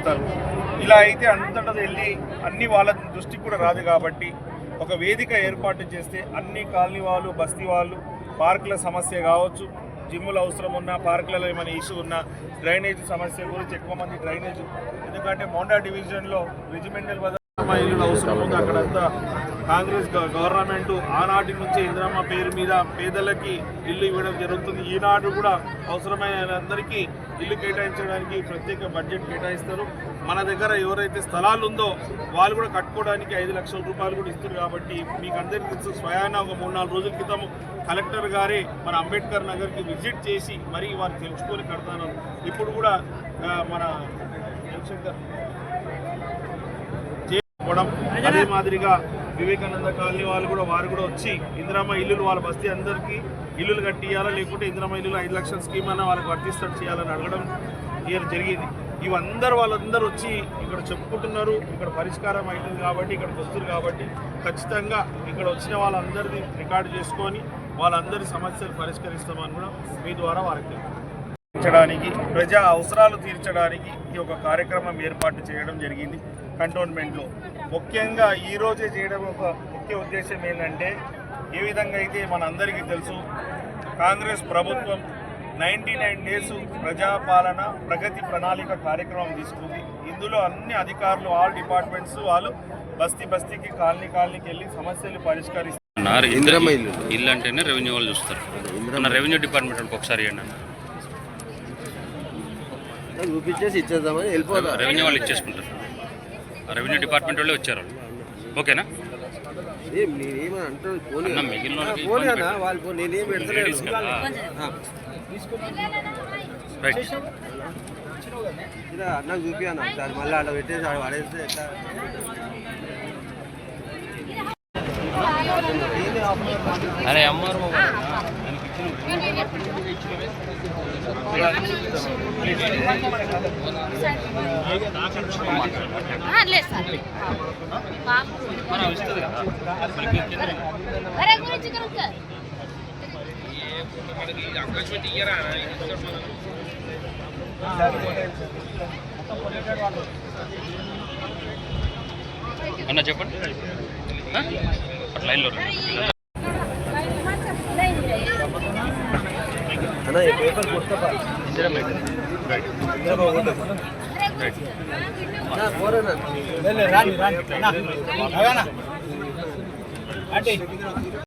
చేస్తారు. ఇలా అయితే అంతటా వెళ్ళి అన్ని వాళ్ళ దృష్టికి కూడా రాదు. కాబట్టి ఒక వేదిక ఏర్పాటు చేస్తే అన్ని కాలనీ వాళ్ళు, బస్తీ వాళ్ళు, పార్కుల సమస్య కావచ్చు, జిమ్ములు అవసరం ఉన్న, పార్కులలో ఏమైనా ఇష్యూ ఉన్న, డ్రైనేజ్ సమస్య గురించి ఎక్కువ మంది డ్రైనేజ్, ఎందుకంటే మోండా డివిజన్లో రెజిమెంటల్ ఇల్లు అవసరం ఉంది. అక్కడంతా కాంగ్రెస్ గవర్నమెంట్ ఆనాటి నుంచి ఇందిరమ్మ పేరు మీద పేదలకి ఇల్లు ఇవ్వడం జరుగుతుంది. ఈనాడు కూడా అవసరమైన అందరికీ ఇల్లు కేటాయించడానికి ప్రత్యేక బడ్జెట్ కేటాయిస్తారు. మన దగ్గర ఎవరైతే స్థలాలు ఉందో వాళ్ళు కూడా కట్టుకోవడానికి 5 లక్షల రూపాయలు కూడా ఇస్తారు. కాబట్టి మీకు అందరికీ తెలుసు, స్వయాన ఒక 3-4 రోజుల క్రితం కలెక్టర్ గారే మన అంబేద్కర్ నగర్కి విజిట్ చేసి మరీ వారు తెలుసుకొని కడతాను. ఇప్పుడు కూడా మన అదే మాదిరిగా వివేకానంద కాలనీ వాళ్ళు కూడా వారు కూడా వచ్చి ఇందిరమ్మ ఇల్లులు వాళ్ళ బస్తీ అందరికీ ఇల్లులు కట్టియాలా, లేకుంటే ఇందిరమ్మ ఇల్లులు 5 లక్షల స్కీమ్ అన్న వాళ్ళకి వర్తిస్తట్టు చేయాలని అడగడం జరిగింది. వాళ్ళందరూ వచ్చి ఇక్కడ చెప్పుకుంటున్నారు, ఇక్కడ పరిష్కారం అవుతుంది కాబట్టి ఇక్కడికి వస్తుంది. కాబట్టి ఖచ్చితంగా ఇక్కడ వచ్చిన వాళ్ళందరినీ రికార్డు చేసుకొని వాళ్ళందరి సమస్యలు పరిష్కరిస్తామని కూడా మీ ద్వారా వారికి తీర్చడానికి, ప్రజా అవసరాలు తీర్చడానికి ఈ ఒక కార్యక్రమం ఏర్పాటు చేయడం జరిగింది కంటోన్మెంట్లో. ముఖ్యంగా ఈరోజే చేయడం ఒక ముఖ్య ఉద్దేశం ఏంటంటే, ఏ విధంగా అయితే మనందరికీ తెలుసు, కాంగ్రెస్ ప్రభుత్వం 99 డేస్ ప్రజాపాలన ప్రగతి ప్రణాళిక కార్యక్రమం తీసుకుంది. ఇందులో అన్ని అధికారులు, ఆల్ డిపార్ట్మెంట్స్ వాళ్ళు బస్తీకి కాలనీకి వెళ్ళి సమస్యలు పరిష్కరిస్తారు. ఇందిరమ్మ ఇల్లు అంటేనే రెవెన్యూ వాళ్ళు చూస్తారు. రెవెన్యూ డిపార్ట్మెంట్ ఒకసారి చూపించేసి ఇచ్చేద్దామని వెళ్ళిపోతాం. రెవెన్యూ వాళ్ళు ఇచ్చేసుకుంటారు. రెవెన్యూ డిపార్ట్మెంట్ వాళ్ళే వచ్చారు. ఓకేనా? నేనేమని అంటారు వాళ్ళు, నేనేం పెడతలేదు. అన్నకు చూపియాను ఒకసారి, మళ్ళీ అలా పెట్టేసి పడేస్తే ఎట్లా? అరే అమ్మారు అన్న చెప్పండి. లైన్లో అన్న ఈ పేపర్ కొత్త